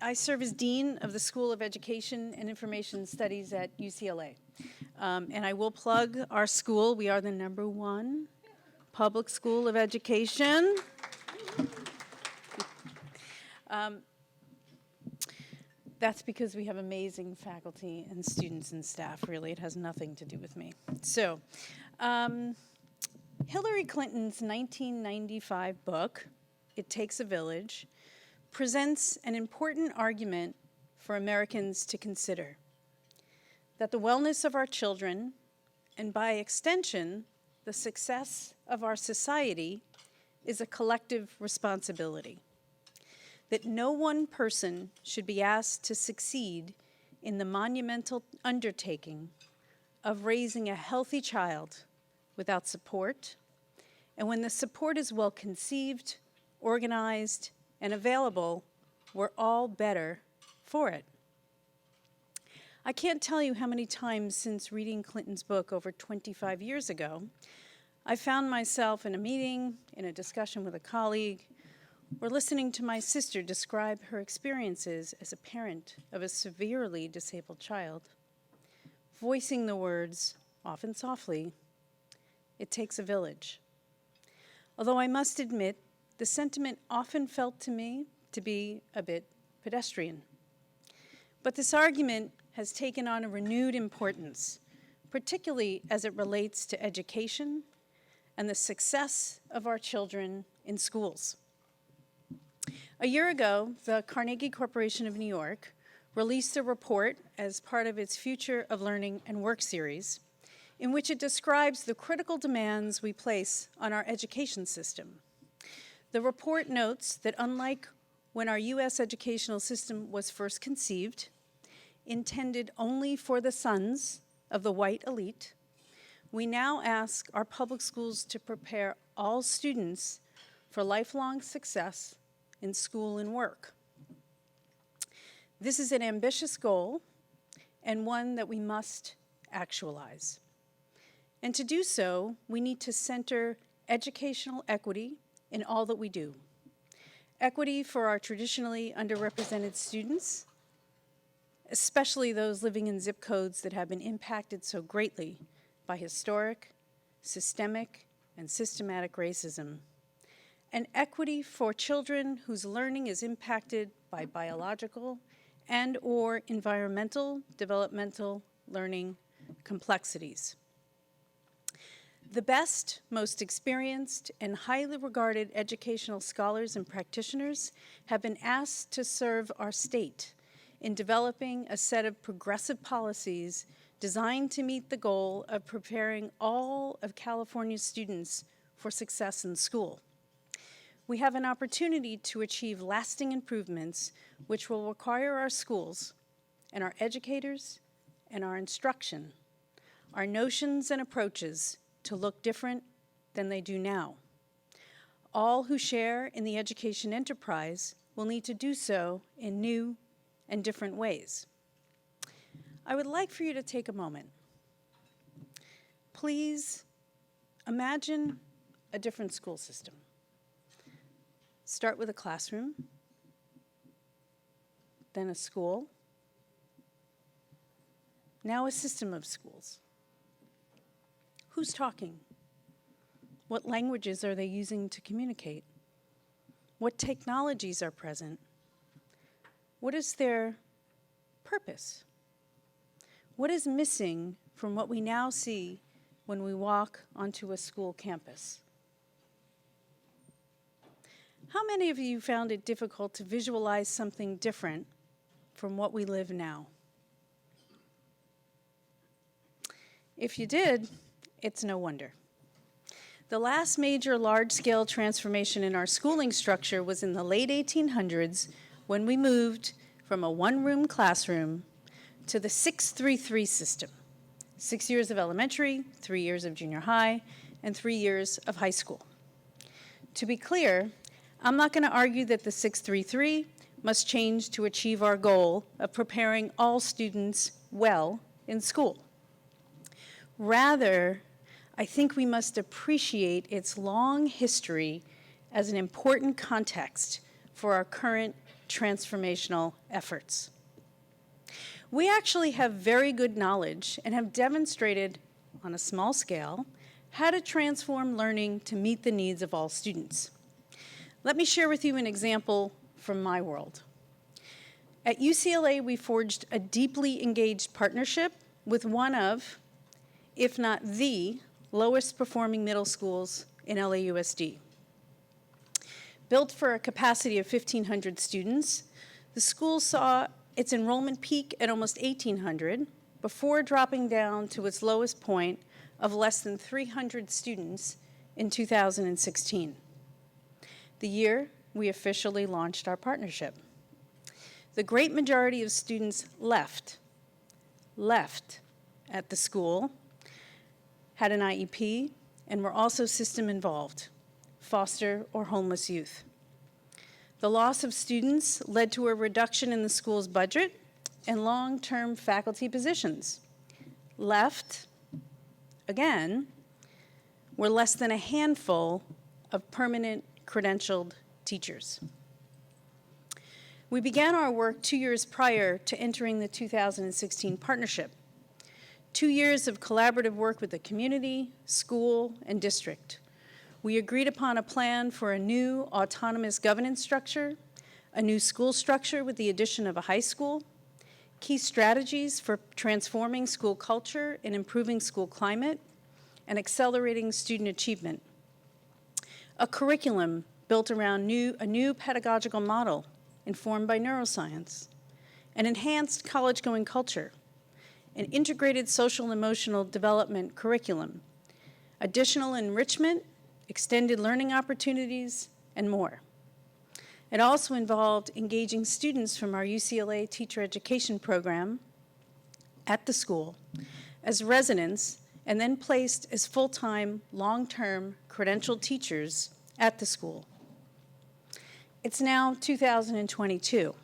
I serve as Dean of the School of Education and Information Studies at UCLA. And I will plug our school. We are the #1 public school of education. That's because we have amazing faculty and students and staff. Really, it has nothing to do with me. So, Hillary Clinton's 1995 book, It Takes a Village, presents an important argument for Americans to consider: that the wellness of our children, and by extension, the success of our society, is a collective responsibility. That no one person should be asked to succeed in the monumental undertaking of raising a healthy child without support, and when the support is well conceived, organized, and available, we're all better for it. I can't tell you how many times since reading Clinton's book over 25 years ago, I found myself in a meeting, in a discussion with a colleague, or listening to my sister describe her experiences as a parent of a severely disabled child, voicing the words, often softly, "It takes a village." Although I must admit, the sentiment often felt to me to be a bit pedestrian. But this argument has taken on a renewed importance, particularly as it relates to education and the success of our children in schools. A year ago, the Carnegie Corporation of New York released a report as part of its Future of Learning and Work series, in which it describes the critical demands we place on our education system. The report notes that unlike when our U.S. educational system was first conceived, intended only for the sons of the white elite, we now ask our public schools to prepare all students for lifelong success in school and work. This is an ambitious goal and one that we must actualize. And to do so, we need to center educational equity in all that we do. Equity for our traditionally underrepresented students, especially those living in zip codes that have been impacted so greatly by historic, systemic, and systematic racism. And equity for children whose learning is impacted by biological and/or environmental developmental learning complexities. The best, most experienced, and highly regarded educational scholars and practitioners have been asked to serve our state in developing a set of progressive policies designed to meet the goal of preparing all of California's students for success in school. We have an opportunity to achieve lasting improvements which will require our schools and our educators and our instruction, our notions and approaches to look different than they do now. All who share in the education enterprise will need to do so in new and different ways. I would like for you to take a moment. Please imagine a different school system. Start with a classroom, then a school, now a system of schools. Who's talking? What languages are they using to communicate? What technologies are present? What is their purpose? What is missing from what we now see when we walk onto a school campus? How many of you found it difficult to visualize something different from what we live now? If you did, it's no wonder. The last major large-scale transformation in our schooling structure was in the late 1800s when we moved from a one-room classroom to the 6-3-3 system. 6 years of elementary, 3 years of junior high, and 3 years of high school. To be clear, I'm not going to argue that the 6-3-3 must change to achieve our goal of preparing all students well in school. Rather, I think we must appreciate its long history as an important context for our current transformational efforts. We actually have very good knowledge and have demonstrated on a small scale how to transform learning to meet the needs of all students. Let me share with you an example from my world. At UCLA, we forged a deeply engaged partnership with one of, if not the, lowest performing middle schools in LAUSD. Built for a capacity of 1,500 students, the school saw its enrollment peak at almost 1,800 before dropping down to its lowest point of less than 300 students in 2016, the year we officially launched our partnership. The great majority of students left at the school, had an IEP, and were also system involved, foster or homeless youth. The loss of students led to a reduction in the school's budget and long-term faculty positions. Left, again, were less than a handful of permanent credentialed teachers. We began our work 2 years prior to entering the 2016 partnership. 2 years of collaborative work with the community, school, and district. We agreed upon a plan for a new autonomous governance structure, a new school structure with the addition of a high school, key strategies for transforming school culture and improving school climate, and accelerating student achievement. A curriculum built around a new pedagogical model informed by neuroscience, an enhanced college-going culture, an integrated social and emotional development curriculum, additional enrichment, extended learning opportunities, and more. It also involved engaging students from our UCLA teacher education program at the school as residents and then placed as full-time, long-term credentialed teachers at the school. It's now 2022.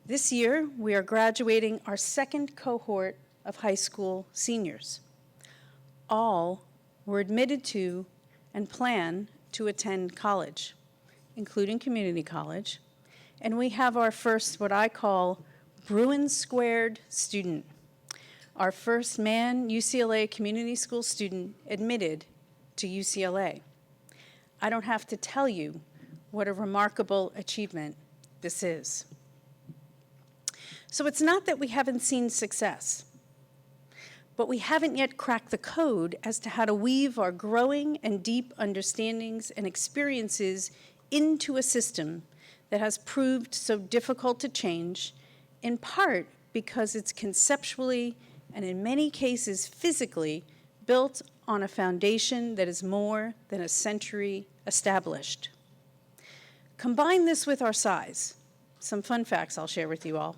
This year, we are graduating our second cohort of high school seniors. All were admitted to and plan to attend college, including community college, and we have our first, what I call, Bruin Squared student, our first man UCLA community school student admitted to UCLA. I don't have to tell you what a remarkable achievement this is. So it's not that we haven't seen success, but we haven't yet cracked the code as to how to weave our growing and deep understandings and experiences into a system that has proved so difficult to change, in part because it's conceptually and in many cases physically built on a foundation that is more than a century established. Combine this with our size. Some fun facts I'll share with you all.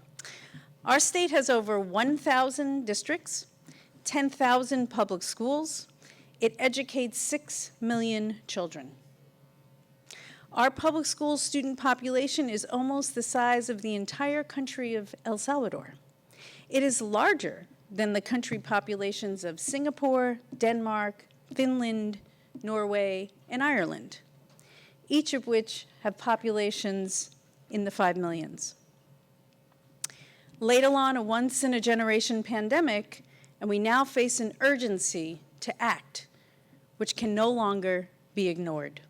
Our state has over 1,000 districts, 10,000 public schools. It educates 6 million children. Our public school student population is almost the size of the entire country of El Salvador. It is larger than the country populations of Singapore, Denmark, Finland, Norway, and Ireland, each of which have populations in the 5 millions. Laid along a once-in-a-generation pandemic, and we now face an urgency to act, which can no longer be ignored.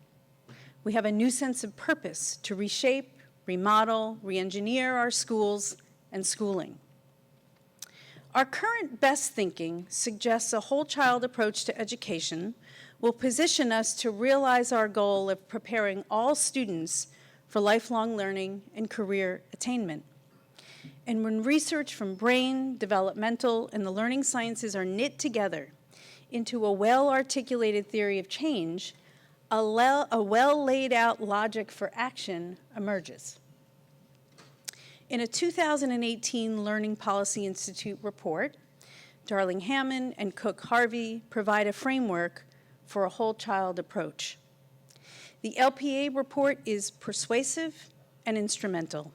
We have a new sense of purpose to reshape, remodel, re-engineer our schools and schooling. Our current best thinking suggests a whole child approach to education will position us to realize our goal of preparing all students for lifelong learning and career attainment. And when research from brain, developmental, and the learning sciences are knit together into a well-articulated theory of change, a well-laid-out logic for action emerges. In a 2018 Learning Policy Institute report, Darling-Hammond and Cook-Harvey provide a framework for a whole child approach. The LPA report is persuasive and instrumental.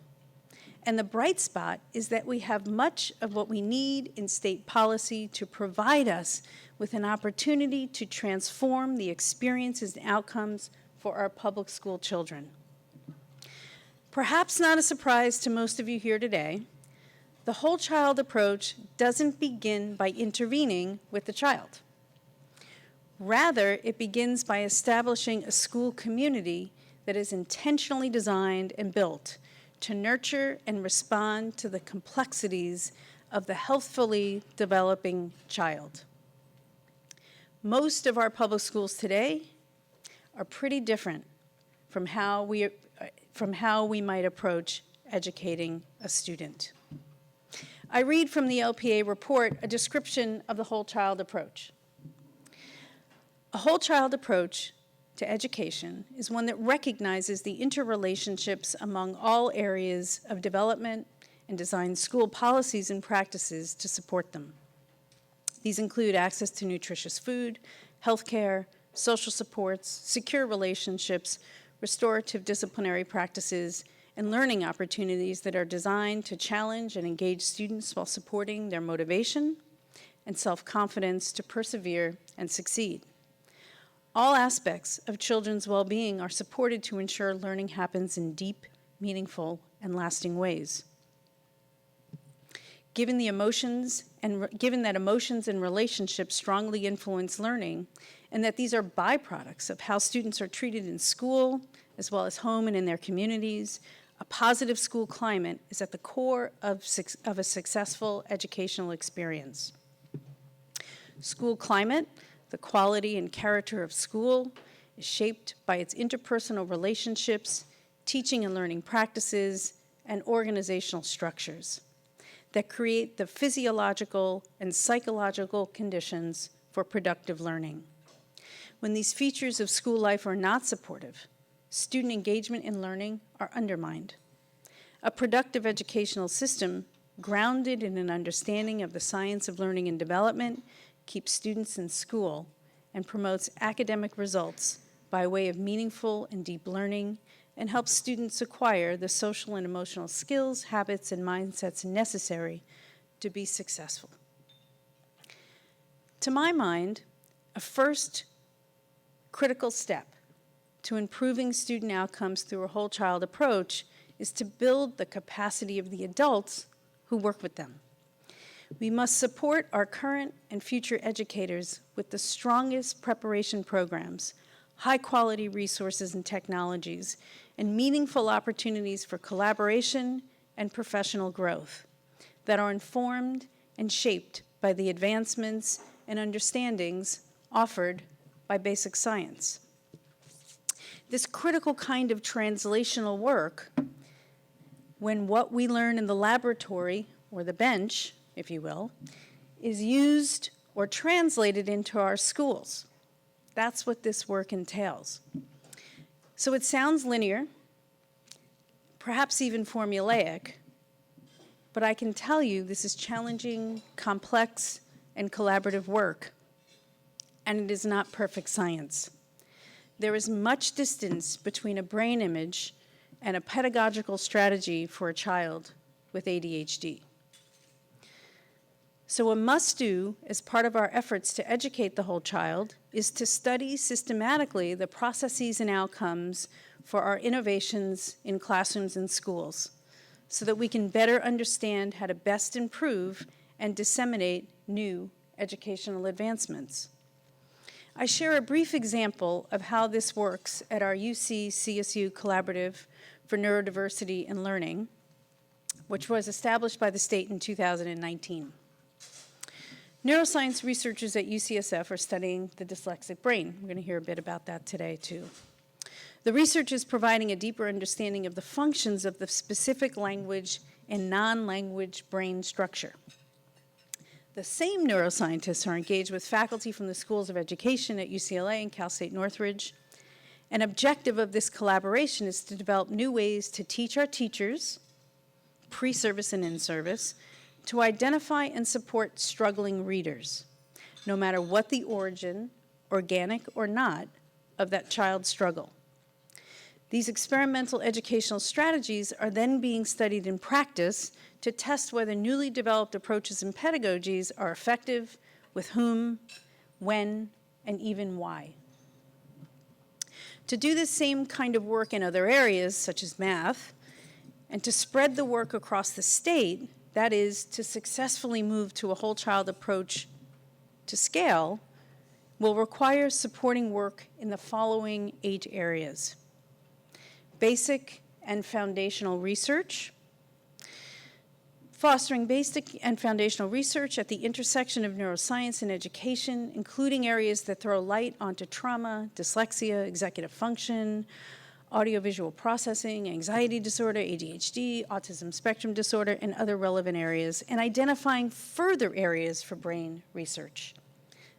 And the bright spot is that we have much of what we need in state policy to provide us with an opportunity to transform the experiences and outcomes for our public school children. Perhaps not a surprise to most of you here today, the whole child approach doesn't begin by intervening with the child. Rather, it begins by establishing a school community that is intentionally designed and built to nurture and respond to the complexities of the healthfully developing child. Most of our public schools today are pretty different from how we might approach educating a student. I read from the LPA report a description of the whole child approach. A whole child approach to education is one that recognizes the interrelationships among all areas of development and designs school policies and practices to support them. These include access to nutritious food, healthcare, social supports, secure relationships, restorative disciplinary practices, and learning opportunities that are designed to challenge and engage students while supporting their motivation and self-confidence to persevere and succeed. All aspects of children's well-being are supported to ensure learning happens in deep, meaningful, and lasting ways. Given that emotions and relationships strongly influence learning, and that these are byproducts of how students are treated in school, as well as home and in their communities, a positive school climate is at the core of a successful educational experience. School climate, the quality and character of school, is shaped by its interpersonal relationships, teaching and learning practices, and organizational structures that create the physiological and psychological conditions for productive learning. When these features of school life are not supportive, student engagement in learning are undermined. A productive educational system grounded in an understanding of the science of learning and development keeps students in school and promotes academic results by way of meaningful and deep learning, and helps students acquire the social and emotional skills, habits, and mindsets necessary to be successful. To my mind, a first critical step to improving student outcomes through a whole child approach is to build the capacity of the adults who work with them. We must support our current and future educators with the strongest preparation programs, high-quality resources and technologies, and meaningful opportunities for collaboration and professional growth that are informed and shaped by the advancements and understandings offered by basic science. This critical kind of translational work, when what we learn in the laboratory, or the bench, if you will, is used or translated into our schools. That's what this work entails. So it sounds linear, perhaps even formulaic, but I can tell you this is challenging, complex, and collaborative work, and it is not perfect science. There is much distance between a brain image and a pedagogical strategy for a child with ADHD. So a must-do as part of our efforts to educate the whole child is to study systematically the processes and outcomes for our innovations in classrooms and schools so that we can better understand how to best improve and disseminate new educational advancements. I share a brief example of how this works at our UC-CSU Collaborative for Neurodiversity and Learning, which was established by the state in 2019. Neuroscience researchers at UCSF are studying the dyslexic brain. We're going to hear a bit about that today, too. The research is providing a deeper understanding of the functions of the specific language and non-language brain structure. The same neuroscientists are engaged with faculty from the schools of education at UCLA and Cal State Northridge. An objective of this collaboration is to develop new ways to teach our teachers, pre-service and in-service, to identify and support struggling readers, no matter what the origin, organic or not, of that child's struggle. These experimental educational strategies are then being studied in practice to test whether newly developed approaches and pedagogies are effective, with whom, when, and even why. To do this same kind of work in other areas, such as math, And to spread the work across the state, that is, to successfully move to a whole child approach to scale, will require supporting work in the following 8 areas: basic and foundational research, fostering basic and foundational research at the intersection of neuroscience and education, including areas that throw light onto trauma, dyslexia, executive function, audiovisual processing, anxiety disorder, ADHD, autism spectrum disorder, and other relevant areas, and identifying further areas for brain research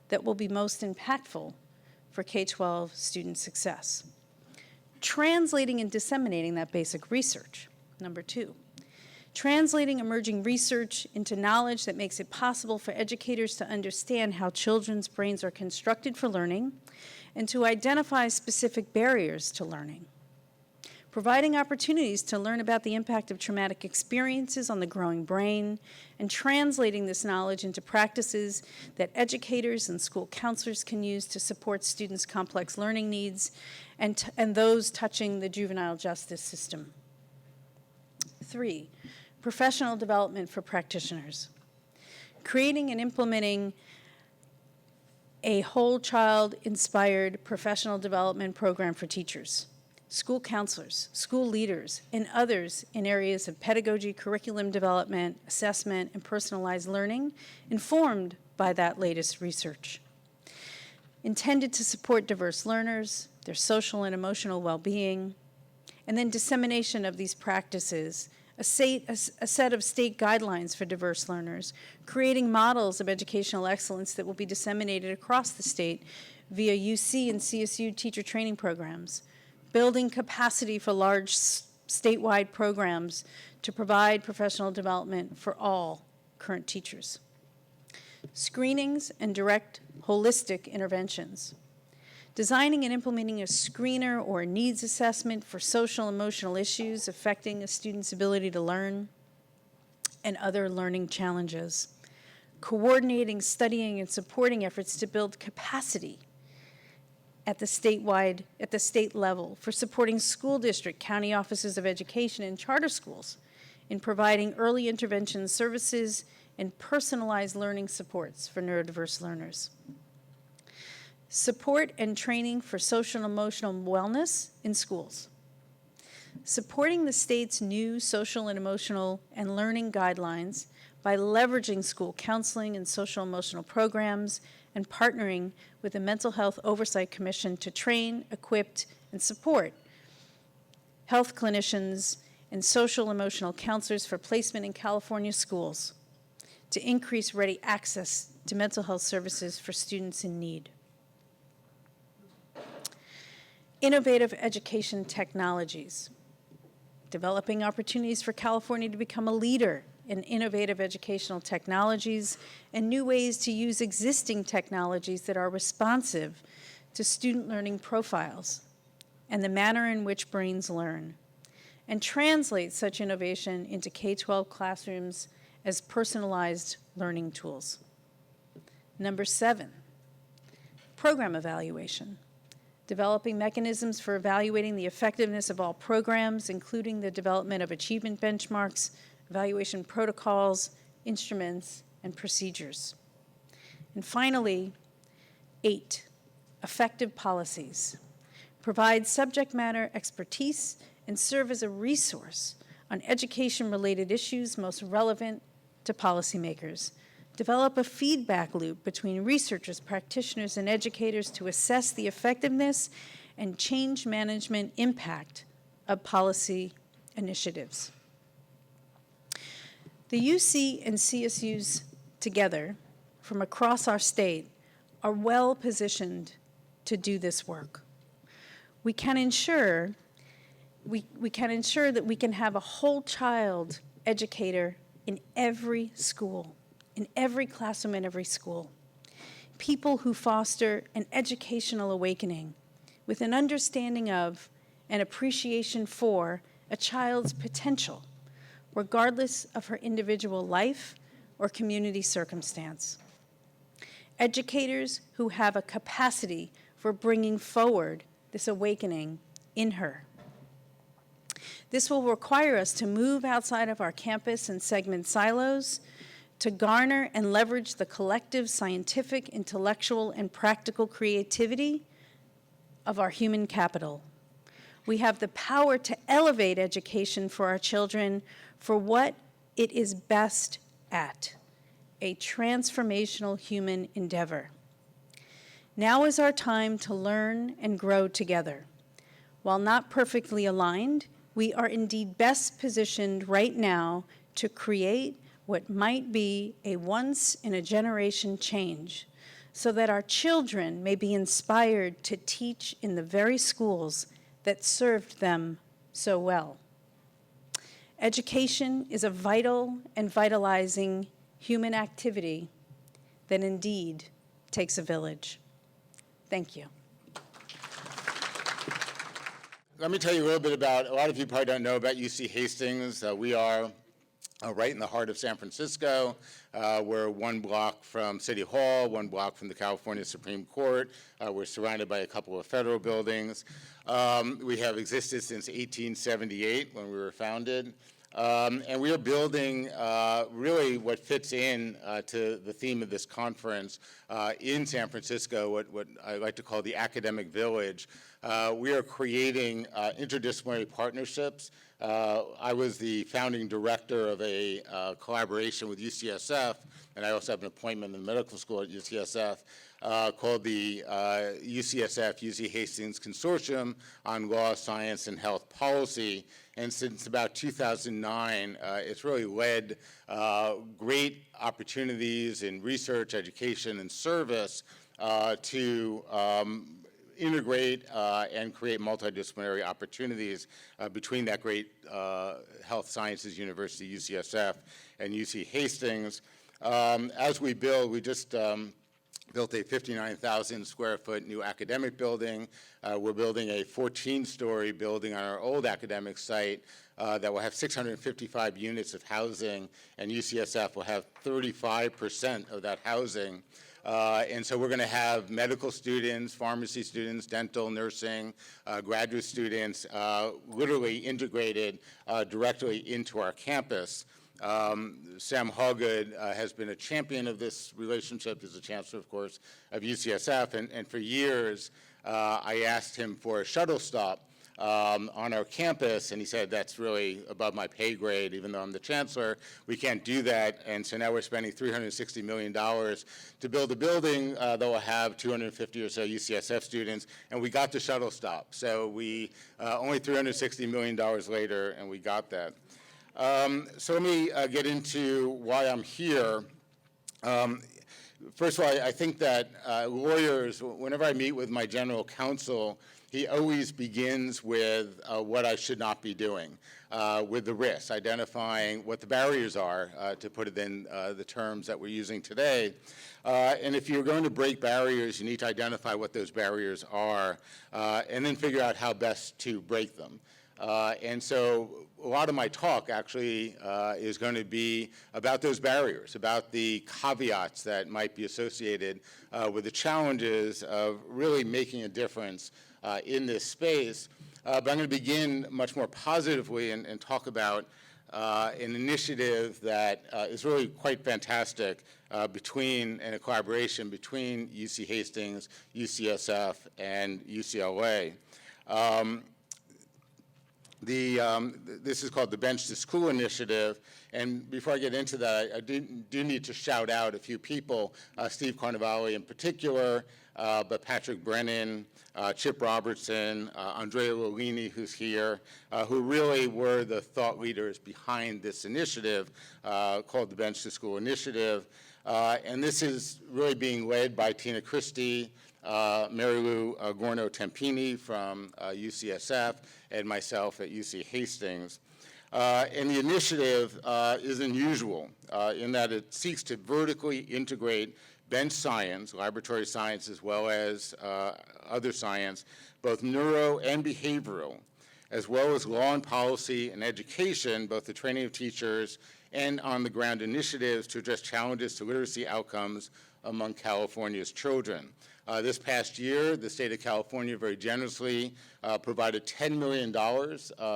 that will be most impactful for K-12 student success. Translating and disseminating that basic research. Number 2, translating emerging research into knowledge that makes it possible for educators to understand how children's brains are constructed for learning and to identify specific barriers to learning. Providing opportunities to learn about the impact of traumatic experiences on the growing brain, and translating this knowledge into practices that educators and school counselors can use to support students' complex learning needs and those touching the juvenile justice system. 3, professional development for practitioners. Creating and implementing a whole child-inspired professional development program for teachers, school counselors, school leaders, and others in areas of pedagogy, curriculum development, assessment, and personalized learning, informed by that latest research. Intended to support diverse learners, their social and emotional well-being, and then dissemination of these practices, a set of state guidelines for diverse learners, creating models of educational excellence that will be disseminated across the state via UC and CSU teacher training programs, building capacity for large statewide programs to provide professional development for all current teachers. Screenings and direct holistic interventions. Designing and implementing a screener or a needs assessment for social and emotional issues affecting a student's ability to learn and other learning challenges. Coordinating, studying, and supporting efforts to build capacity at the state level for supporting school district, county offices of education, and charter schools in providing early intervention services and personalized learning supports for neurodiverse learners. Support and training for social and emotional wellness in schools. Supporting the state's new social and emotional and learning guidelines by leveraging school counseling and social emotional programs and partnering with the Mental Health Oversight Commission to train, equip, and support health clinicians and social emotional counselors for placement in California schools to increase ready access to mental health services for students in need. Innovative education technologies. Developing opportunities for California to become a leader in innovative educational technologies and new ways to use existing technologies that are responsive to student learning profiles and the manner in which brains learn, and translate such innovation into K-12 classrooms as personalized learning tools. Number 7, program evaluation. Developing mechanisms for evaluating the effectiveness of all programs, including the development of achievement benchmarks, evaluation protocols, instruments, and procedures. And finally, 8, effective policies. Provide subject matter expertise and serve as a resource on education-related issues most relevant to policymakers. Develop a feedback loop between researchers, practitioners, and educators to assess the effectiveness and change management impact of policy initiatives. The UC and CSUs together from across our state are well positioned to do this work. We can ensure that we can have a whole child educator in every school, in every classroom, in every school. People who foster an educational awakening with an understanding of and appreciation for a child's potential, regardless of her individual life or community circumstance. Educators who have a capacity for bringing forward this awakening in her. This will require us to move outside of our campus and segment silos, to garner and leverage the collective scientific, intellectual, and practical creativity of our human capital. We have the power to elevate education for our children for what it is best at, a transformational human endeavor. Now is our time to learn and grow together. While not perfectly aligned, we are indeed best positioned right now to create what might be a once-in-a-generation change, so that our children may be inspired to teach in the very schools that served them so well. Education is a vital and vitalizing human activity that indeed takes a village. Thank you. Let me tell you a little bit about, a lot of you probably don't know about UC Hastings. We are right in the heart of San Francisco. We're one block from City Hall, one block from the California Supreme Court. We're surrounded by a couple of federal buildings. We have existed since 1878 when we were founded. And we are building really what fits in to the theme of this conference in San Francisco, what I like to call the academic village. We are creating interdisciplinary partnerships. I was the founding director of a collaboration with UCSF, and I also have an appointment in the medical school at UCSF, called the UCSF UC Hastings Consortium on Law, Science, and Health Policy. And since about 2009, it's really led great opportunities in research, education, and service to integrate and create multidisciplinary opportunities between that great health sciences university, UCSF, and UC Hastings. As we build, we just built a 59,000 square foot new academic building. We're building a 14-story building on our old academic site that will have 655 units of housing, and UCSF will have 35% of that housing. And so we're going to have medical students, pharmacy students, dental, nursing, graduate students literally integrated directly into our campus. Sam Hawgood has been a champion of this relationship. He's the chancellor, of course, of UCSF, and for years I asked him for a shuttle stop on our campus, and he said, that's really above my pay grade, even though I'm the chancellor. We can't do that, and so now we're spending $360 million to build a building that will have 250 or so UCSF students, and we got the shuttle stop. So we, only $360 million later, and we got that. So let me get into why I'm here. First of all, I think that lawyers, whenever I meet with my general counsel, he always begins with what I should not be doing, with the risks, identifying what the barriers are, to put it in the terms that we're using today. And if you're going to break barriers, you need to identify what those barriers are, and then figure out how best to break them. And so a lot of my talk actually is going to be about those barriers, about the caveats that might be associated with the challenges of really making a difference in this space. But I'm going to begin much more positively and talk about an initiative that is really quite fantastic between, and a collaboration between UC Hastings, UCSF, and UCLA. This is called the Bench to School Initiative, and before I get into that, I do need to shout out a few people, Steve Carnevale in particular, but Patrick Brennan, Chip Robertson, Andrea Lolini, who's here, who really were the thought leaders behind this initiative called the Bench to School Initiative. And this is really being led by Tina Christie, Mary Lou Gorno-Tempini from UCSF, and myself at UC Hastings. And the initiative is unusual in that it seeks to vertically integrate bench science, laboratory science, as well as other science, both neuro and behavioral, as well as law and policy and education, both the training of teachers and on-the-ground initiatives to address challenges to literacy outcomes among California's children. This past year, the state of California very generously provided $10 million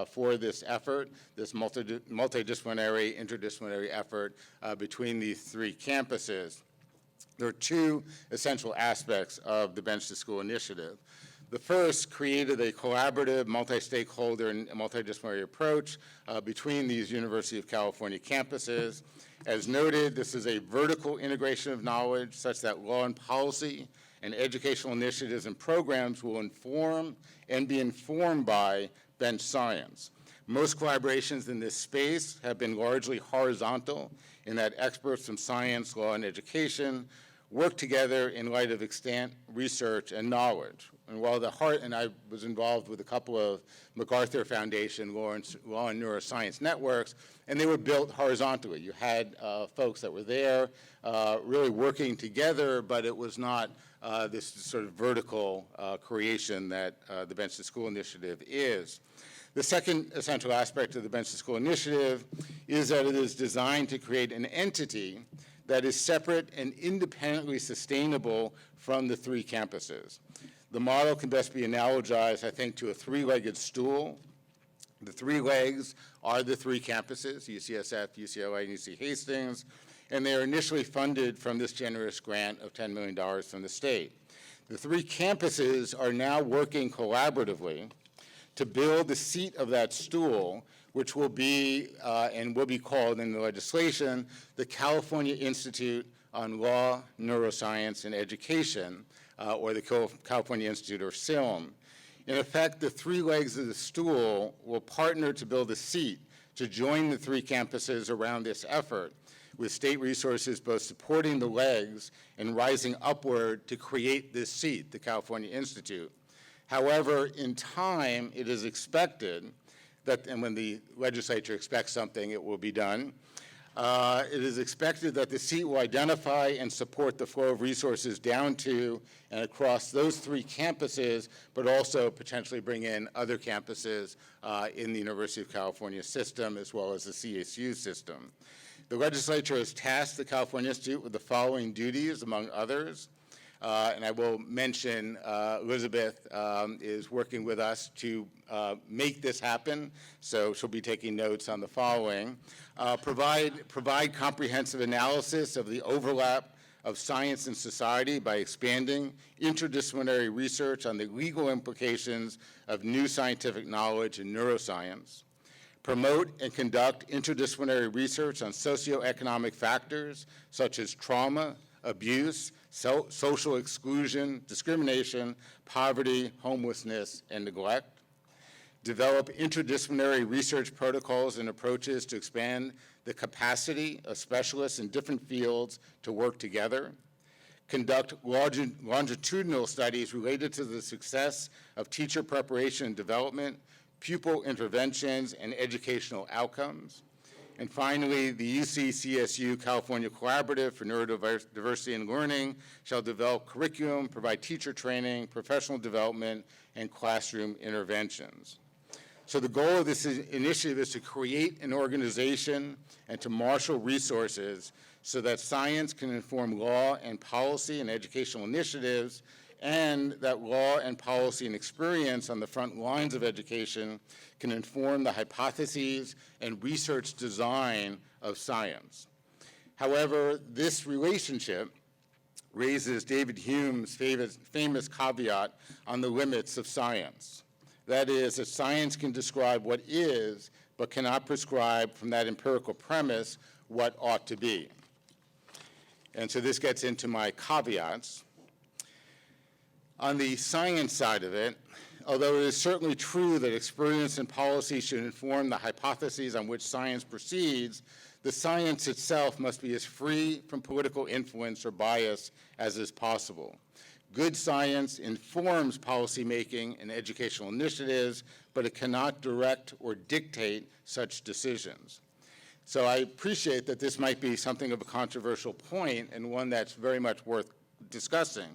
for this effort, this multidisciplinary, interdisciplinary effort between these three campuses. There are two essential aspects of the Bench to School initiative. The first created a collaborative, multi-stakeholder, and multidisciplinary approach between these University of California campuses. As noted, this is a vertical integration of knowledge such that law and policy and educational initiatives and programs will inform and be informed by bench science. Most collaborations in this space have been largely horizontal in that experts from science, law, and education work together in light of extant research and knowledge. And while I was involved with a couple of MacArthur Foundation law and neuroscience networks, and they were built horizontally. You had folks that were there really working together, but it was not this sort of vertical creation that the Bench to School initiative is. The second essential aspect of the Bench to School initiative is that it is designed to create an entity that is separate and independently sustainable from the three campuses. The model can best be analogized, I think, to a three-legged stool. The three legs are the three campuses, UCSF, UCLA, and UC Hastings, and they are initially funded from this generous grant of $10 million from the state. The three campuses are now working collaboratively to build the seat of that stool, which will be, and will be called in the legislation, the California Institute on Law, Neuroscience, and Education, or the California Institute, or CILM. In effect, the three legs of the stool will partner to build a seat to join the three campuses around this effort, with state resources both supporting the legs and rising upward to create this seat, the California Institute. However, in time, it is expected that, and when the legislature expects something, it will be done. It is expected that the seat will identify and support the flow of resources down to and across those three campuses, but also potentially bring in other campuses in the University of California system, as well as the CSU system. The legislature has tasked the California Institute with the following duties, among others. And I will mention Elizabeth is working with us to make this happen, so she'll be taking notes on the following. Provide comprehensive analysis of the overlap of science and society by expanding interdisciplinary research on the legal implications of new scientific knowledge in neuroscience. Promote and conduct interdisciplinary research on socioeconomic factors such as trauma, abuse, social exclusion, discrimination, poverty, homelessness, and neglect. Develop interdisciplinary research protocols and approaches to expand the capacity of specialists in different fields to work together. Conduct longitudinal studies related to the success of teacher preparation and development, pupil interventions, and educational outcomes. And finally, the UC-CSU California Collaborative for Neurodiversity and Learning shall develop curriculum, provide teacher training, professional development, and classroom interventions. So the goal of this initiative is to create an organization and to marshal resources so that science can inform law and policy and educational initiatives, and that law and policy and experience on the front lines of education can inform the hypotheses and research design of science. However, this relationship raises David Hume's famous caveat on the limits of science. That is, that science can describe what is, but cannot prescribe from that empirical premise what ought to be. And so this gets into my caveats. On the science side of it, although it is certainly true that experience and policy should inform the hypotheses on which science proceeds, the science itself must be as free from political influence or bias as is possible. Good science informs policymaking and educational initiatives, but it cannot direct or dictate such decisions. So I appreciate that this might be something of a controversial point and one that's very much worth discussing.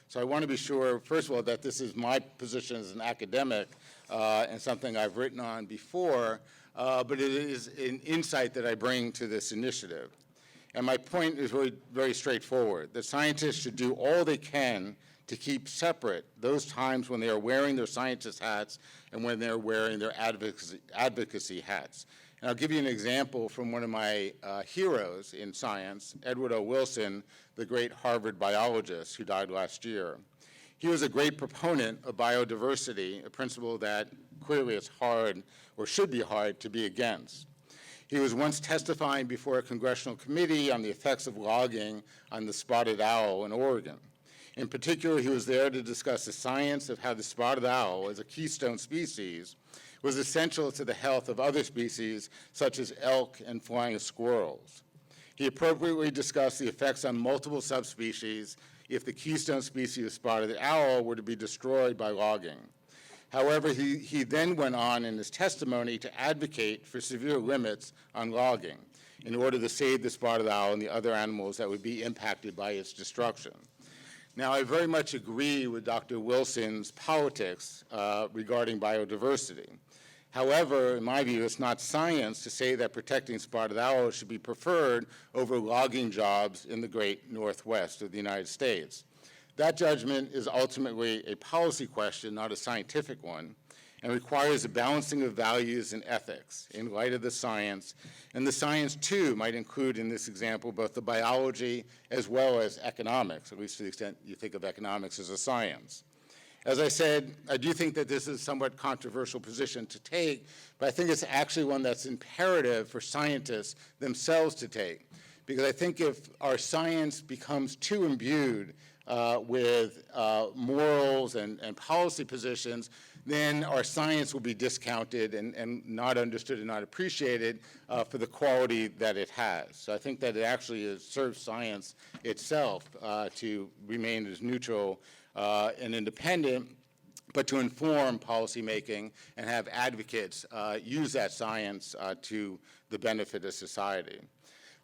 So I want to be sure, first of all, that this is my position as an academic and something I've written on before, but it is an insight that I bring to this initiative. And my point is very, very straightforward. The scientists should do all they can to keep separate those times when they are wearing their scientist hats and when they're wearing their advocacy hats. And I'll give you an example from one of my heroes in science, Edward O. Wilson, the great Harvard biologist who died last year. He was a great proponent of biodiversity, a principle that clearly is hard, or should be hard, to be against. He was once testifying before a congressional committee on the effects of logging on the spotted owl in Oregon. In particular, he was there to discuss the science of how the spotted owl, as a keystone species, was essential to the health of other species, such as elk and flying squirrels. He appropriately discussed the effects on multiple subspecies if the keystone species of spotted owl were to be destroyed by logging. However, he then went on in his testimony to advocate for severe limits on logging in order to save the spotted owl and the other animals that would be impacted by its destruction. Now, I very much agree with Dr. Wilson's politics regarding biodiversity. However, in my view, it's not science to say that protecting spotted owls should be preferred over logging jobs in the great Northwest of the United States. That judgment is ultimately a policy question, not a scientific one, and requires a balancing of values and ethics in light of the science. And the science, too, might include, in this example, both the biology as well as economics, at least to the extent you think of economics as a science. As I said, I do think that this is a somewhat controversial position to take, but I think it's actually one that's imperative for scientists themselves to take. Because I think if our science becomes too imbued with morals and policy positions, then our science will be discounted and not understood and not appreciated for the quality that it has. So I think that it actually serves science itself to remain as neutral and independent, but to inform policymaking and have advocates use that science to the benefit of society.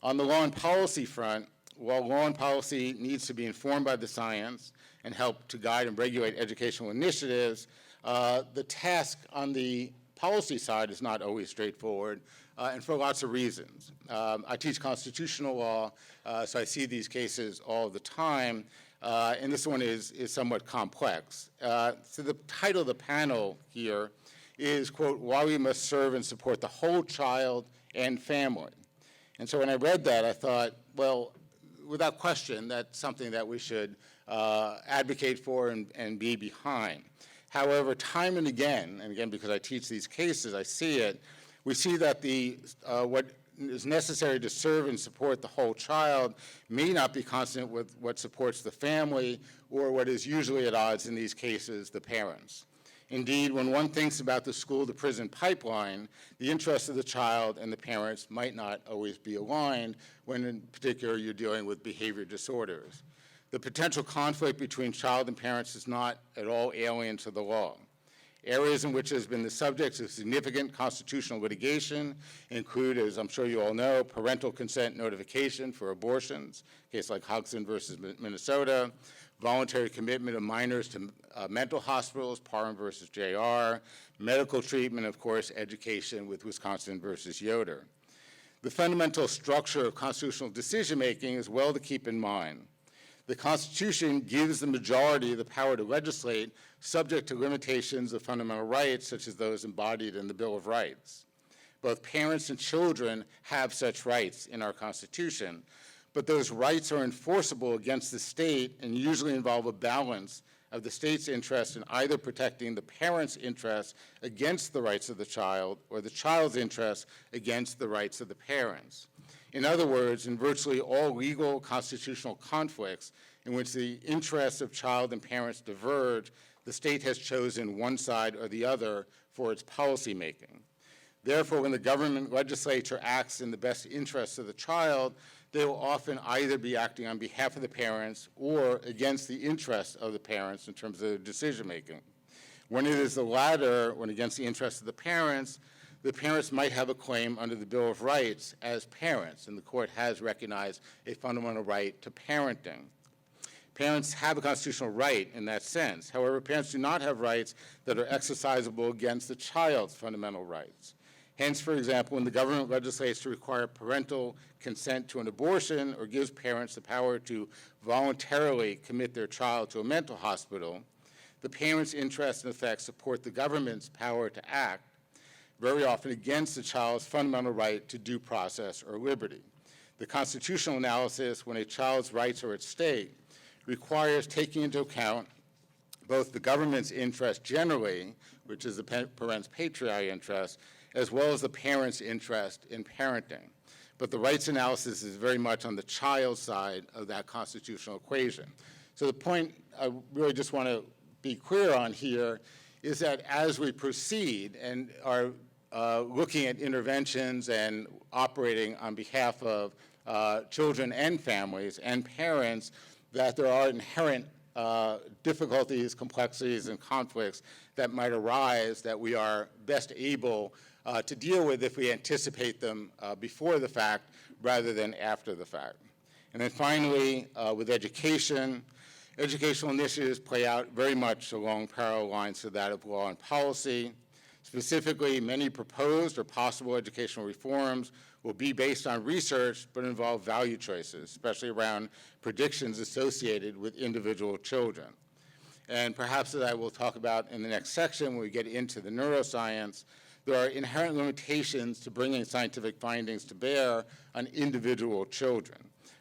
On the law and policy front, while law and policy needs to be informed by the science and help to guide and regulate educational initiatives, the task on the policy side is not always straightforward, and for lots of reasons. I teach constitutional law, so I see these cases all the time, and this one is somewhat complex. So the title of the panel here is, quote, "Why We Must Serve and Support the Whole Child and Family." And so when I read that, I thought, well, without question, that's something that we should advocate for and be behind. However, time and again because I teach these cases, I see it, we see that what is necessary to serve and support the whole child may not be consonant with what supports the family or what is usually at odds in these cases, the parents. Indeed, when one thinks about the school-to-prison pipeline, the interests of the child and the parents might not always be aligned when, in particular, you're dealing with behavior disorders. The potential conflict between child and parents is not at all alien to the law. Areas in which has been the subject of significant constitutional litigation include, as I'm sure you all know, parental consent notification for abortions, a case like Hodgson versus Minnesota, voluntary commitment of minors to mental hospitals, Parham versus JR, medical treatment, of course, education with Wisconsin versus Yoder. The fundamental structure of constitutional decision-making is well to keep in mind. The Constitution gives the majority the power to legislate subject to limitations of fundamental rights, such as those embodied in the Bill of Rights. Both parents and children have such rights in our Constitution, but those rights are enforceable against the state and usually involve a balance of the state's interest in either protecting the parent's interests against the rights of the child or the child's interests against the rights of the parents. In other words, in virtually all legal constitutional conflicts in which the interests of child and parents diverge, the state has chosen one side or the other for its policymaking. Therefore, when the government legislature acts in the best interests of the child, they will often either be acting on behalf of the parents or against the interests of the parents in terms of their decision-making. When it is the latter, when against the interests of the parents might have a claim under the Bill of Rights as parents, and the court has recognized a fundamental right to parenting. Parents have a constitutional right in that sense. However, parents do not have rights that are exercisable against the child's fundamental rights. Hence, for example, when the government legislates to require parental consent to an abortion or gives parents the power to voluntarily commit their child to a mental hospital, the parents' interests and effects support the government's power to act, very often against the child's fundamental right to due process or liberty. The constitutional analysis, when a child's rights are at stake, requires taking into account both the government's interest generally, which is the parent's patriarchal interest, as well as the parent's interest in parenting. But the rights analysis is very much on the child's side of that constitutional equation. So the point I really just want to be clear on here is that as we proceed and are looking at interventions and operating on behalf of children and families and parents, that there are inherent difficulties, complexities, and conflicts that might arise that we are best able to deal with if we anticipate them before the fact rather than after the fact. And then finally, with education, educational initiatives play out very much along parallel lines to that of law and policy. Specifically, many proposed or possible educational reforms will be based on research but involve value choices, especially around predictions associated with individual children. And perhaps as I will talk about in the next section when we get into the neuroscience, there are inherent limitations to bringing scientific findings to bear on individual children.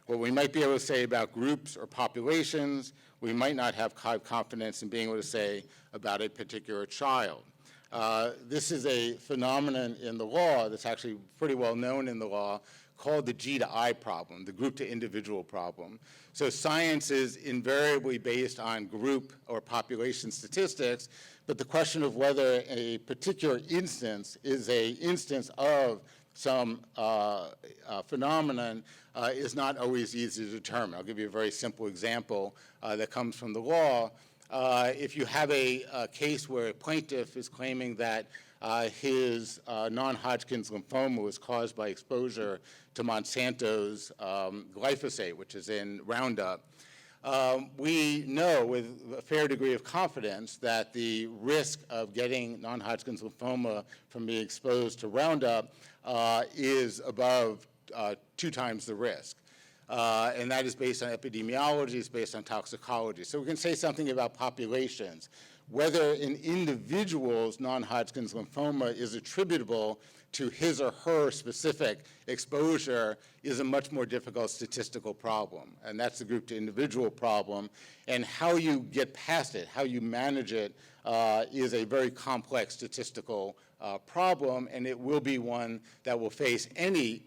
What we might be able to say about groups or populations, we might not have confidence in being able to say about a particular child. This is a phenomenon in the law that's actually pretty well known in the law called the G to I problem, the group to individual problem. So science is invariably based on group or population statistics, but the question of whether a particular instance is an instance of some phenomenon is not always easy to determine. I'll give you a very simple example that comes from the law. If you have a case where a plaintiff is claiming that his non-Hodgkin's lymphoma was caused by exposure to Monsanto's glyphosate, which is in Roundup, we know with a fair degree of confidence that the risk of getting non-Hodgkin's lymphoma from being exposed to Roundup is above 2 times the risk. And that is based on epidemiology, it's based on toxicology. So we can say something about populations. Whether an individual's non-Hodgkin's lymphoma is attributable to his or her specific exposure is a much more difficult statistical problem. And that's the group to individual problem. And how you get past it, how you manage it, is a very complex statistical problem, and it will be one that will face any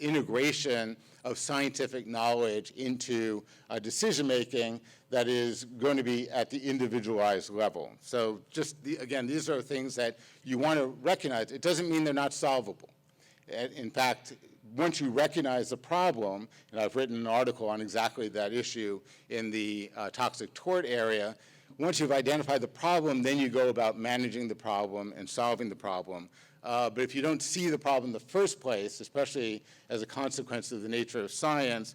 integration of scientific knowledge into decision-making that is going to be at the individualized level. So just, again, these are things that you want to recognize. It doesn't mean they're not solvable. In fact, once you recognize the problem, and I've written an article on exactly that issue in the toxic tort area, once you've identified the problem, then you go about managing the problem and solving the problem. But if you don't see the problem in the first place, especially as a consequence of the nature of science,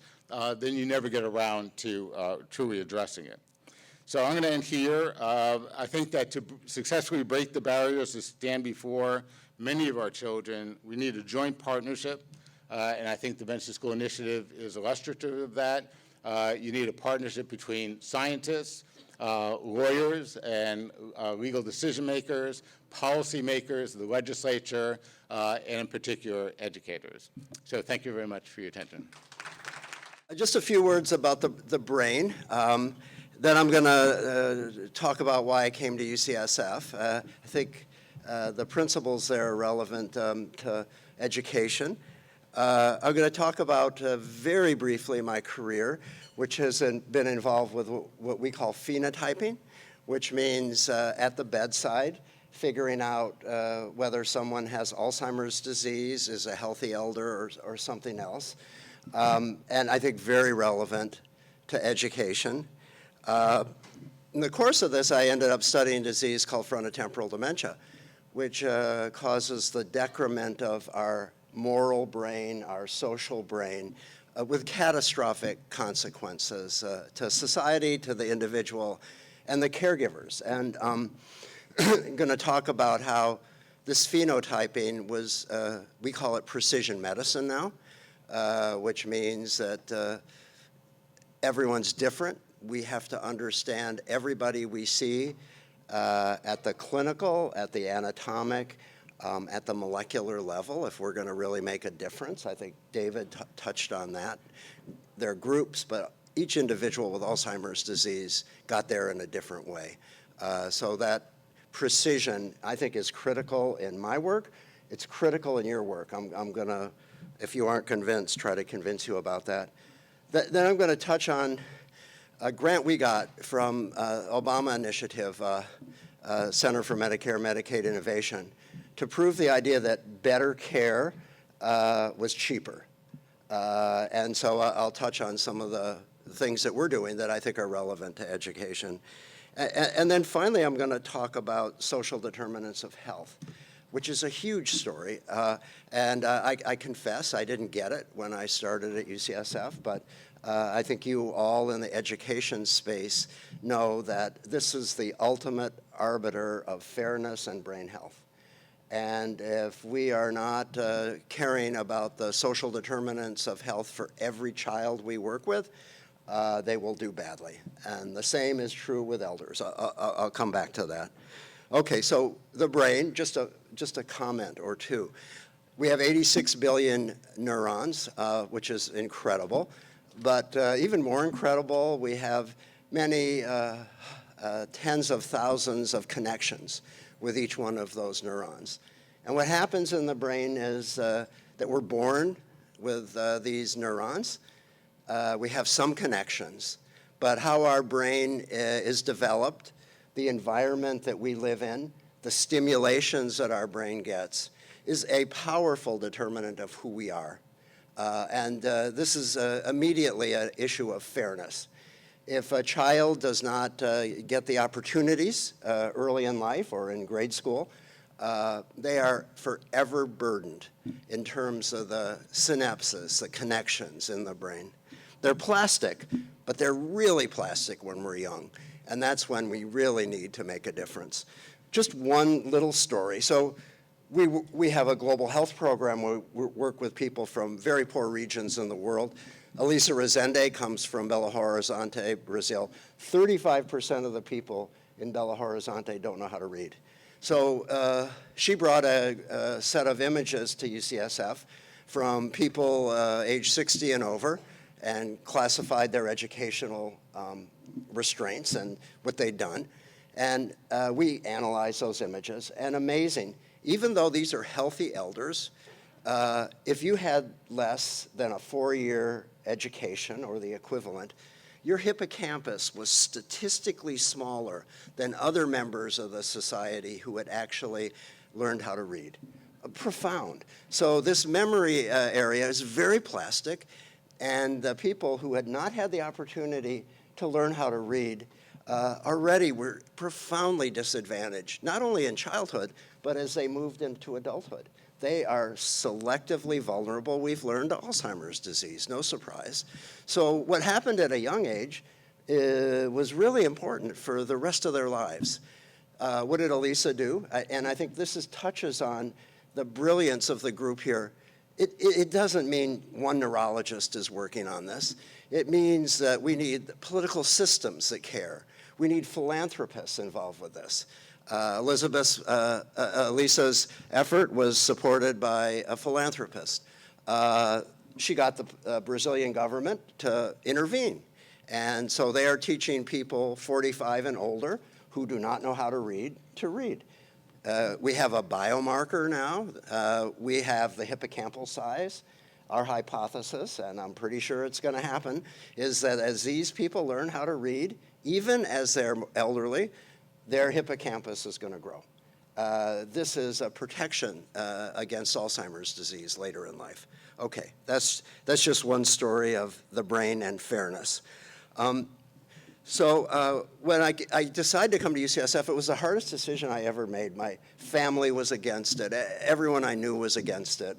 then you never get around to truly addressing it. So I'm going to end here. I think that to successfully break the barriers to stand before many of our children, we need a joint partnership, and I think the Dementia School Initiative is illustrative of that. You need a partnership between scientists, lawyers and legal decision makers, policy makers, the legislature, and in particular educators. So thank you very much for your attention. Just a few words about the brain. Then I'm going to talk about why I came to UCSF. I think the principles there are relevant to education. I'm going to talk about very briefly my career, which has been involved with what we call phenotyping, which means at the bedside, figuring out whether someone has Alzheimer's disease, is a healthy elder, or something else. And I think very relevant to education. In the course of this, I ended up studying a disease called frontotemporal dementia, which causes the decrement of our moral brain, our social brain, with catastrophic consequences to society, to the individual, and the caregivers. And I'm going to talk about how this phenotyping was, we call it precision medicine now, which means that everyone's different. We have to understand everybody we see at the clinical, at the anatomic, at the molecular level if we're going to really make a difference. I think David touched on that. There are groups, but each individual with Alzheimer's disease got there in a different way. So that precision, I think, is critical in my work. It's critical in your work. I'm going to, if you aren't convinced, try to convince you about that. Then I'm going to touch on a grant we got from Obama Initiative, Center for Medicare and Medicaid Innovation, to prove the idea that better care was cheaper. And so I'll touch on some of the things that we're doing that I think are relevant to education. And then finally, I'm going to talk about social determinants of health, which is a huge story. And I confess I didn't get it when I started at UCSF, but I think you all in the education space know that this is the ultimate arbiter of fairness and brain health. And if we are not caring about the social determinants of health for every child we work with, they will do badly. And the same is true with elders. I'll come back to that. Okay, so the brain, just a comment or two. We have 86 billion neurons, which is incredible. But even more incredible, we have many tens of thousands of connections with each one of those neurons. And what happens in the brain is that we're born with these neurons. We have some connections, but how our brain is developed, the environment that we live in, the stimulations that our brain gets, is a powerful determinant of who we are. And this is immediately an issue of fairness. If a child does not get the opportunities early in life or in grade school, they are forever burdened in terms of the synapses, the connections in the brain. They're plastic, but they're really plastic when we're young. And that's when we really need to make a difference. Just one little story. So we have a global health program where we work with people from very poor regions in the world. Elisa Rezende comes from Belo Horizonte, Brazil. 35% of the people in Belo Horizonte don't know how to read. So she brought a set of images to UCSF from people age 60 and over and classified their educational restraints and what they'd done. And we analyzed those images, and amazing. Even though these are healthy elders, if you had less than a 4-year education or the equivalent, your hippocampus was statistically smaller than other members of the society who had actually learned how to read. Profound. So this memory area is very plastic, and the people who had not had the opportunity to learn how to read already were profoundly disadvantaged, not only in childhood, but as they moved into adulthood. They are selectively vulnerable. We've learned Alzheimer's disease, no surprise. So what happened at a young age was really important for the rest of their lives. What did Elisa do? And I think this touches on the brilliance of the group here. It doesn't mean one neurologist is working on this. It means that we need political systems that care. We need philanthropists involved with this. Elisa's effort was supported by a philanthropist. She got the Brazilian government to intervene. And so they are teaching people 45 and older who do not know how to read. We have a biomarker now. We have the hippocampal size. Our hypothesis, and I'm pretty sure it's going to happen, is that as these people learn how to read, even as they're elderly, their hippocampus is going to grow. This is a protection against Alzheimer's disease later in life. Okay, that's just one story of the brain and fairness. So when I decided to come to UCSF, it was the hardest decision I ever made. My family was against it. Everyone I knew was against it,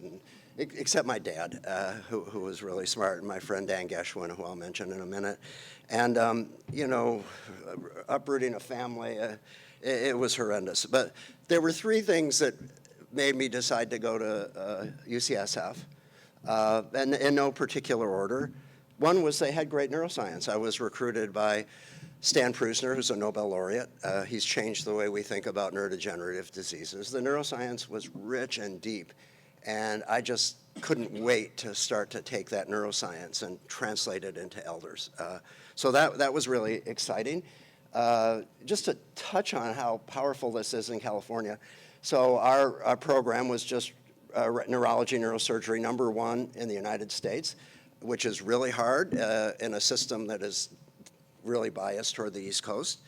except my dad, who was really smart, and my friend Dan Geschwin, who I'll mention in a minute. And, uprooting a family, it was horrendous. But there were three things that made me decide to go to UCSF, and in no particular order. One was they had great neuroscience. I was recruited by Stan Prusner, who's a Nobel laureate. He's changed the way we think about neurodegenerative diseases. The neuroscience was rich and deep, and I just couldn't wait to start to take that neuroscience and translate it into elders. So that was really exciting. Just to touch on how powerful this is in California. So our program was just neurology, neurosurgery #1 in the United States, which is really hard in a system that is really biased toward the East Coast.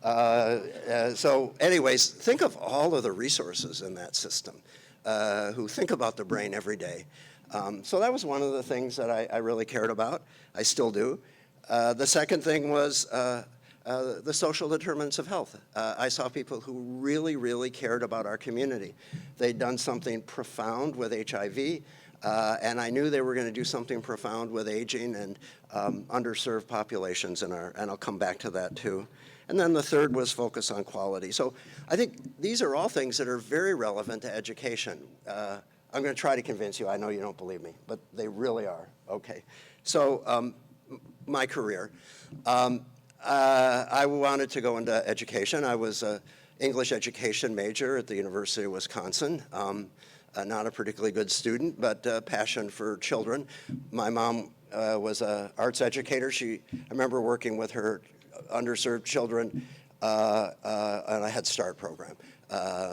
So anyways, think of all of the resources in that system who think about the brain every day. So that was one of the things that I really cared about. I still do. The second thing was the social determinants of health. I saw people who really, really cared about our community. They'd done something profound with HIV, and I knew they were going to do something profound with aging and underserved populations and I'll come back to that too. And then the third was focus on quality. So I think these are all things that are very relevant to education. I'm going to try to convince you. I know you don't believe me, but they really are. Okay. So my career. I wanted to go into education. I was an English education major at the University of Wisconsin. Not a particularly good student, but passion for children. My mom was an arts educator. I remember working with her underserved children on a Head Start program,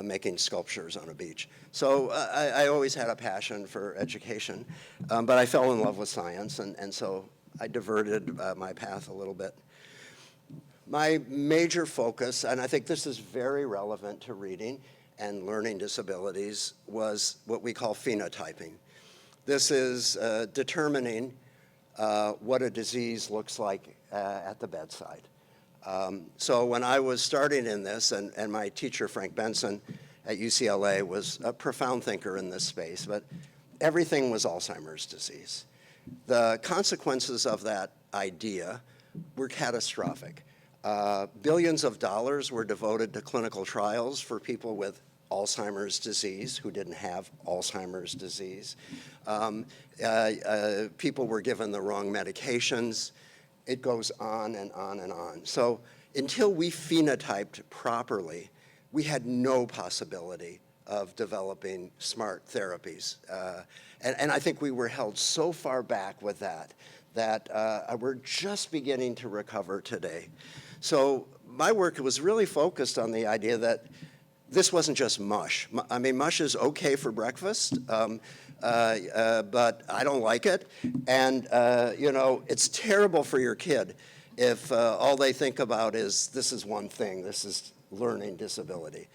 making sculptures on a beach. So I always had a passion for education, but I fell in love with science, and so I diverted my path a little bit. My major focus, and I think this is very relevant to reading and learning disabilities, was what we call phenotyping. This is determining what a disease looks like at the bedside. So when I was starting in this, and my teacher, Frank Benson at UCLA, was a profound thinker in this space, but everything was Alzheimer's disease. The consequences of that idea were catastrophic. Billions of dollars were devoted to clinical trials for people with Alzheimer's disease who didn't have Alzheimer's disease. People were given the wrong medications. It goes on and on and on. So until we phenotyped properly, we had no possibility of developing smart therapies. And I think we were held so far back with that we're just beginning to recover today. So my work was really focused on the idea that this wasn't just mush. I mean, mush is okay for breakfast, but I don't like it. And, it's terrible for your kid if all they think about is this is one thing, this is learning disability.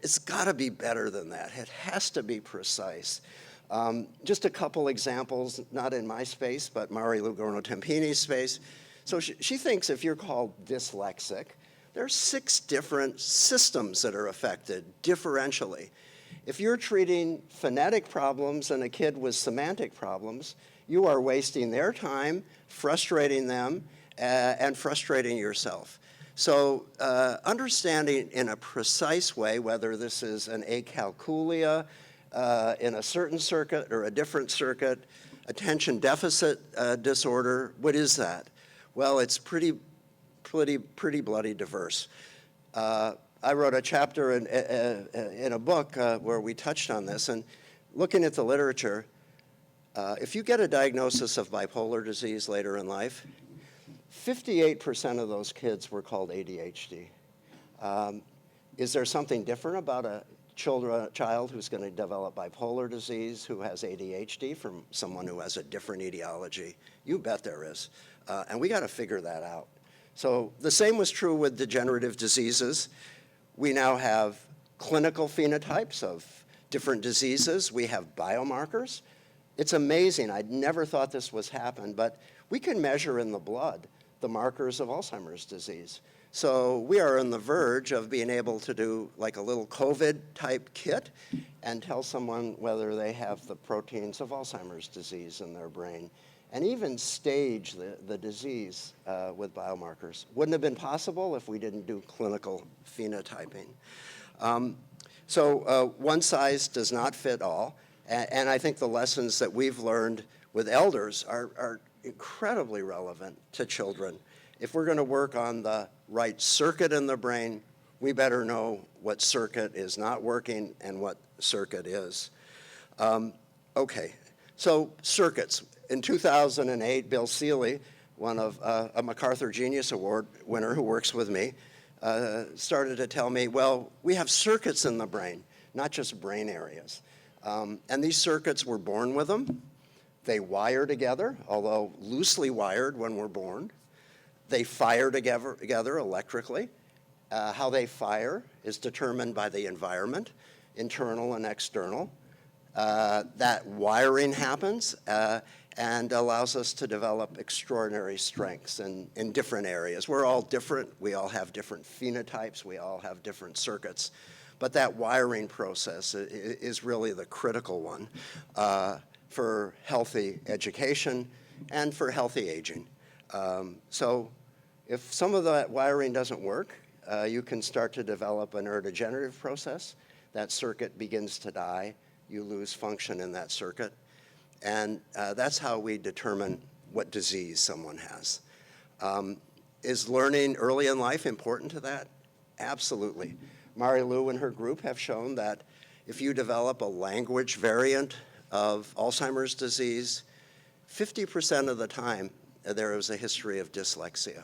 It's got to be better than that. It has to be precise. Just a couple examples, not in my space, but Mari Lugorno-Tempini's space. So she thinks if you're called dyslexic, there are 6 different systems that are affected differentially. If you're treating phonetic problems and a kid with semantic problems, you are wasting their time, frustrating them, and frustrating yourself. So understanding in a precise way whether this is an acalculia in a certain circuit or a different circuit, attention deficit disorder, what is that? Well, it's pretty bloody diverse. I wrote a chapter in a book where we touched on this, and looking at the literature, if you get a diagnosis of bipolar disease later in life, 58% of those kids were called ADHD. Is there something different about a child who's going to develop bipolar disease who has ADHD from someone who has a different etiology? You bet there is. And we got to figure that out. So the same was true with degenerative diseases. We now have clinical phenotypes of different diseases. We have biomarkers. It's amazing. I'd never thought this was happen, but we can measure in the blood the markers of Alzheimer's disease. So we are on the verge of being able to do like a little COVID-type kit and tell someone whether they have the proteins of Alzheimer's disease in their brain, and even stage the disease with biomarkers. Wouldn't have been possible if we didn't do clinical phenotyping. So one size does not fit all, and I think the lessons that we've learned with elders are incredibly relevant to children. If we're going to work on the right circuit in the brain, we better know what circuit is not working and what circuit is. Okay, so circuits. In 2008, Bill Seeley, one of a MacArthur Genius Award winner who works with me, started to tell me, well, we have circuits in the brain, not just brain areas. And these circuits, we're born with them. They wire together, although loosely wired when we're born. They fire together electrically. How they fire is determined by the environment, internal and external. That wiring happens and allows us to develop extraordinary strengths in different areas. We're all different. We all have different phenotypes. We all have different circuits. But that wiring process is really the critical one for healthy education and for healthy aging. So if some of that wiring doesn't work, you can start to develop a neurodegenerative process. That circuit begins to die. You lose function in that circuit. And that's how we determine what disease someone has. Is learning early in life important to that? Absolutely. Mari Liu and her group have shown that if you develop a language variant of Alzheimer's disease, 50% of the time there is a history of dyslexia.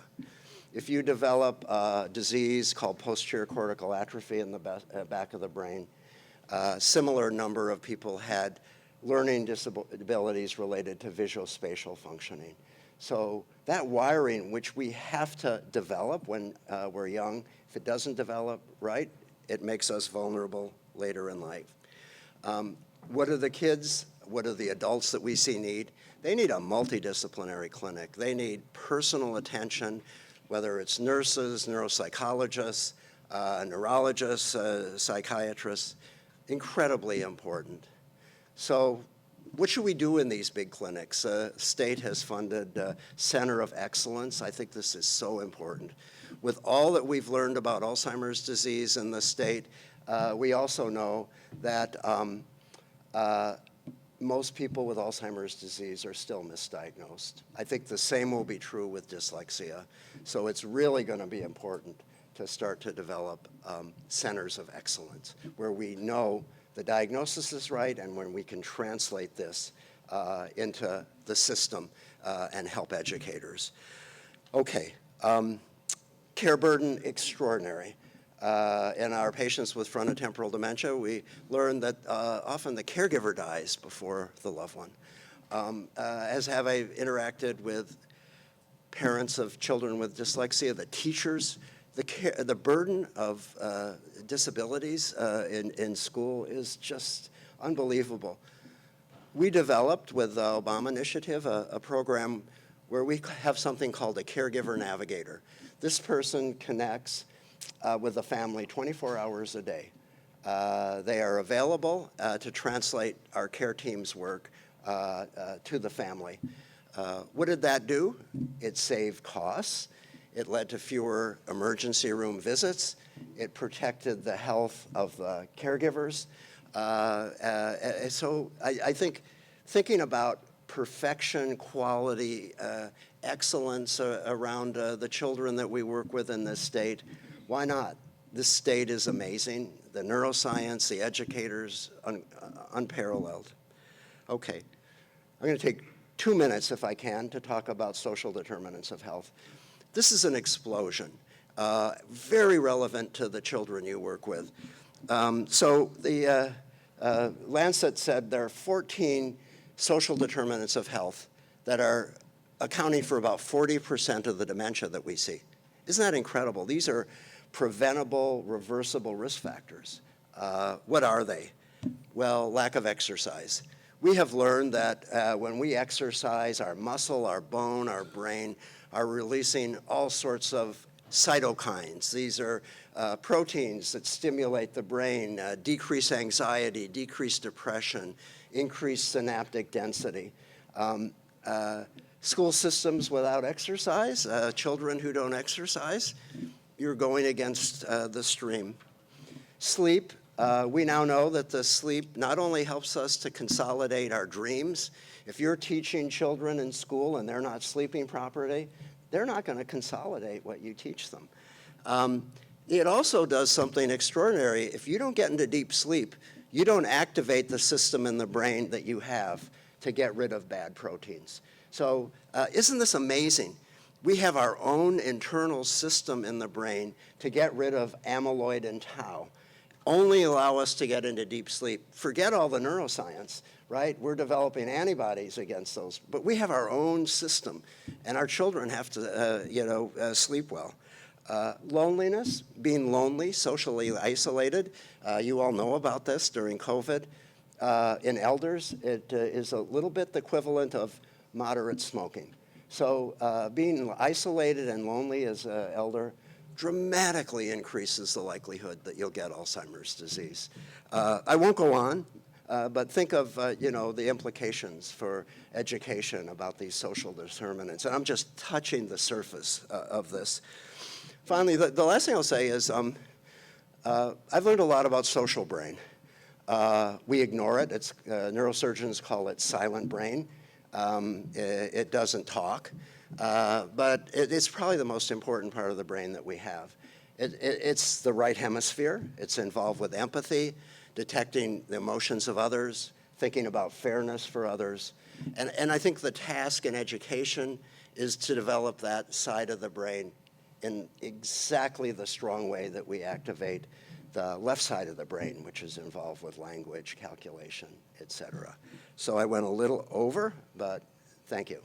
If you develop a disease called posterior cortical atrophy in the back of the brain, a similar number of people had learning disabilities related to visual spatial functioning. So that wiring, which we have to develop when we're young, if it doesn't develop right, it makes us vulnerable later in life. What do the kids, what do the adults that we see need? They need a multidisciplinary clinic. They need personal attention, whether it's nurses, neuropsychologists, neurologists, psychiatrists, incredibly important. So what should we do in these big clinics? State has funded Center of Excellence. I think this is so important. With all that we've learned about Alzheimer's disease in the state, we also know that most people with Alzheimer's disease are still misdiagnosed. I think the same will be true with dyslexia. So it's really going to be important to start to develop centers of excellence where we know the diagnosis is right and when we can translate this into the system and help educators. Okay, care burden extraordinary. In our patients with frontotemporal dementia, we learn that often the caregiver dies before the loved one. As have I interacted with parents of children with dyslexia, the teachers, the burden of disabilities in school is just unbelievable. We developed with the Obama Initiative a program where we have something called a Caregiver Navigator. This person connects with the family 24 hours a day. They are available to translate our care team's work to the family. What did that do? It saved costs. It led to fewer emergency room visits. It protected the health of the caregivers. So I think thinking about perfection, quality, excellence around the children that we work with in this state, why not? This state is amazing. The neuroscience, the educators, unparalleled. Okay, I'm going to take 2 minutes, if I can, to talk about social determinants of health. This is an explosion, very relevant to the children you work with. So the Lancet said there are 14 social determinants of health that are accounting for about 40% of the dementia that we see. Isn't that incredible? These are preventable, reversible risk factors. What are they? Well, lack of exercise. We have learned that when we exercise, our muscle, our bone, our brain are releasing all sorts of cytokines. These are proteins that stimulate the brain, decrease anxiety, decrease depression, increase synaptic density. School systems without exercise, children who don't exercise, you're going against the stream. Sleep, We now know that the sleep not only helps us to consolidate our dreams. If you're teaching children in school and they're not sleeping properly, they're not going to consolidate what you teach them. It also does something extraordinary. If you don't get into deep sleep, you don't activate the system in the brain that you have to get rid of bad proteins. So isn't this amazing? We have our own internal system in the brain to get rid of amyloid and tau. Only allow us to get into deep sleep. Forget all the neuroscience, right? We're developing antibodies against those. But we have our own system, and our children have to, sleep well. Loneliness, being lonely, socially isolated. You all know about this during COVID. In elders, it is a little bit the equivalent of moderate smoking. So being isolated and lonely as an elder dramatically increases the likelihood that you'll get Alzheimer's disease. I won't go on, but think of the implications for education about these social determinants. And I'm just touching the surface of this. Finally, the last thing I'll say is I've learned a lot about social brain. We ignore it. Neurosurgeons call it silent brain. It doesn't talk, but it's probably the most important part of the brain that we have. It's the right hemisphere. It's involved with empathy, detecting the emotions of others, thinking about fairness for others. And I think the task in education is to develop that side of the brain in exactly the strong way that we activate the left side of the brain, which is involved with language, calculation, et cetera. So I went a little over, but thank you.